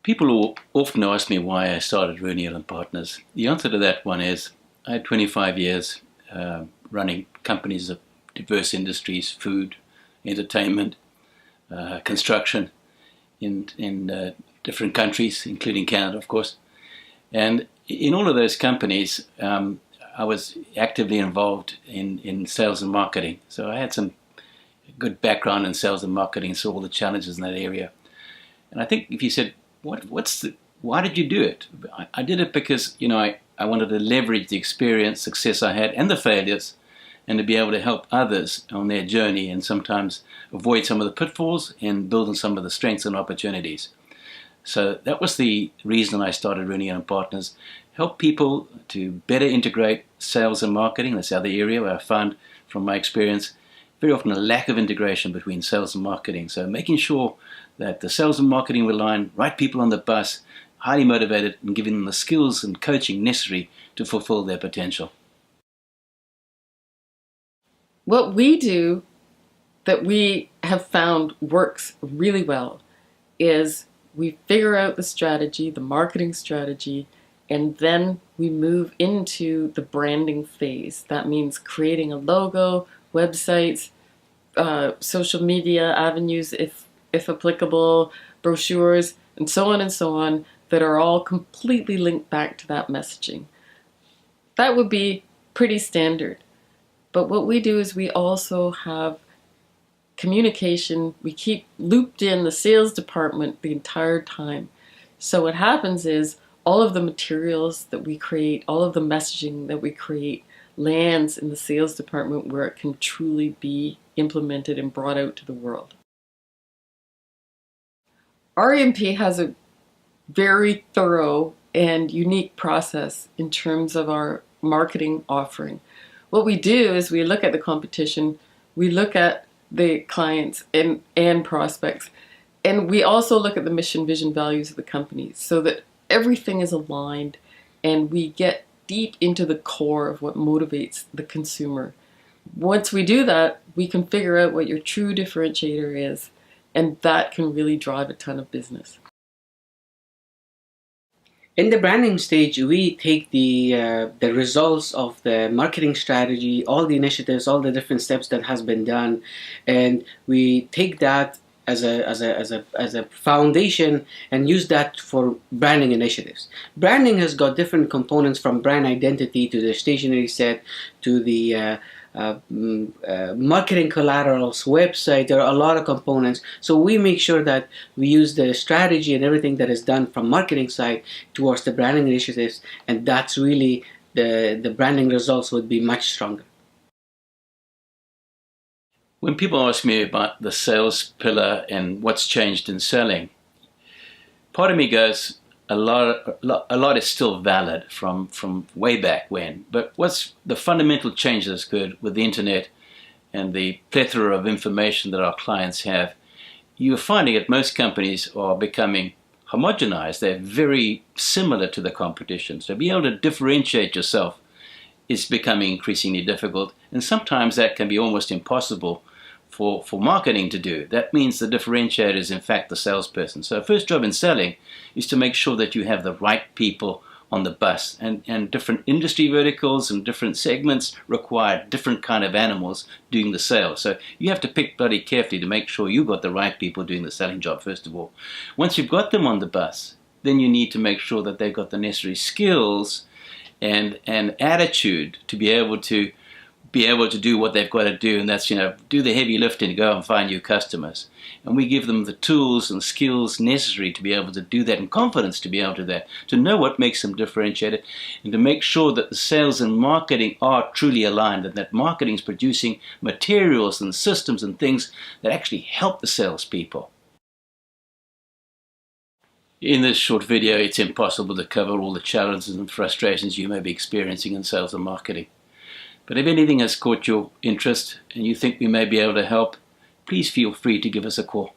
People often ask me why I started RE&P Partners. The answer to that one is I had 25 years running companies of diverse industries, food, entertainment, construction in different countries, including Canada, of course. And in all of those companies, I was actively involved in sales and marketing. So I had some good background in sales and marketing, saw all the challenges in that area. And I think if you said, why did you do it? I did it because, I wanted to leverage the experience, success I had, and the failures, and to be able to help others on their journey and sometimes avoid some of the pitfalls and build on some of the strengths and opportunities. So that was the reason I started RE&P Partners. Help people to better integrate sales and marketing. That's the other area where I found from my experience very often a lack of integration between sales and marketing. So making sure that the sales and marketing were aligned, right people on the bus, highly motivated, and giving them the skills and coaching necessary to fulfill their potential. What we do that we have found works really well is we figure out the strategy, the marketing strategy, and then we move into the branding phase. That means creating a logo, websites, social media avenues, if applicable, brochures, and so on, that are all completely linked back to that messaging. That would be pretty standard. But what we do is we also have communication. We keep looped in the sales department the entire time. So what happens is all of the materials that we create, all of the messaging that we create lands in the sales department where it can truly be implemented and brought out to the world. RE&P has a very thorough and unique process in terms of our marketing offering. What we do is we look at the competition, we look at the clients and prospects, and we also look at the mission, vision, values of the company so that everything is aligned and we get deep into the core of what motivates the consumer. Once we do that, we can figure out what your true differentiator is, and that can really drive a ton of business. In the branding stage, we take the results of the marketing strategy, all the initiatives, all the different steps that has been done, and we take that as a foundation and use that for branding initiatives. Branding has got different components, from brand identity to the stationery set to the marketing collaterals, website. There are a lot of components. So we make sure that we use the strategy and everything that is done from marketing side towards the branding initiatives, and that's really the branding results would be much stronger. When people ask me about the sales pillar and what's changed in selling, part of me goes, a lot is still valid from way back when. But what's the fundamental change that's occurred with the internet and the plethora of information that our clients have? You're finding that most companies are becoming homogenized. They're very similar to the competition. So being able to differentiate yourself is becoming increasingly difficult. And sometimes that can be almost impossible for marketing to do. That means the differentiator is in fact the salesperson. So first job in selling is to make sure that you have the right people on the bus, and different industry verticals and different segments require different kind of animals doing the sales. So you have to pick bloody carefully to make sure you've got the right people doing the selling job first of all. Once you've got them on the bus, then you need to make sure that they've got the necessary skills and attitude to be able to do what they've got to do, and that's, do the heavy lifting to go and find new customers. And we give them the tools and skills necessary to be able to do that, and confidence to be able to do that, to know what makes them differentiated, and to make sure that the sales and marketing are truly aligned, and that marketing is producing materials and systems and things that actually help the salespeople. In this short video, it's impossible to cover all the challenges and frustrations you may be experiencing in sales and marketing. But if anything has caught your interest and you think we may be able to help, please feel free to give us a call.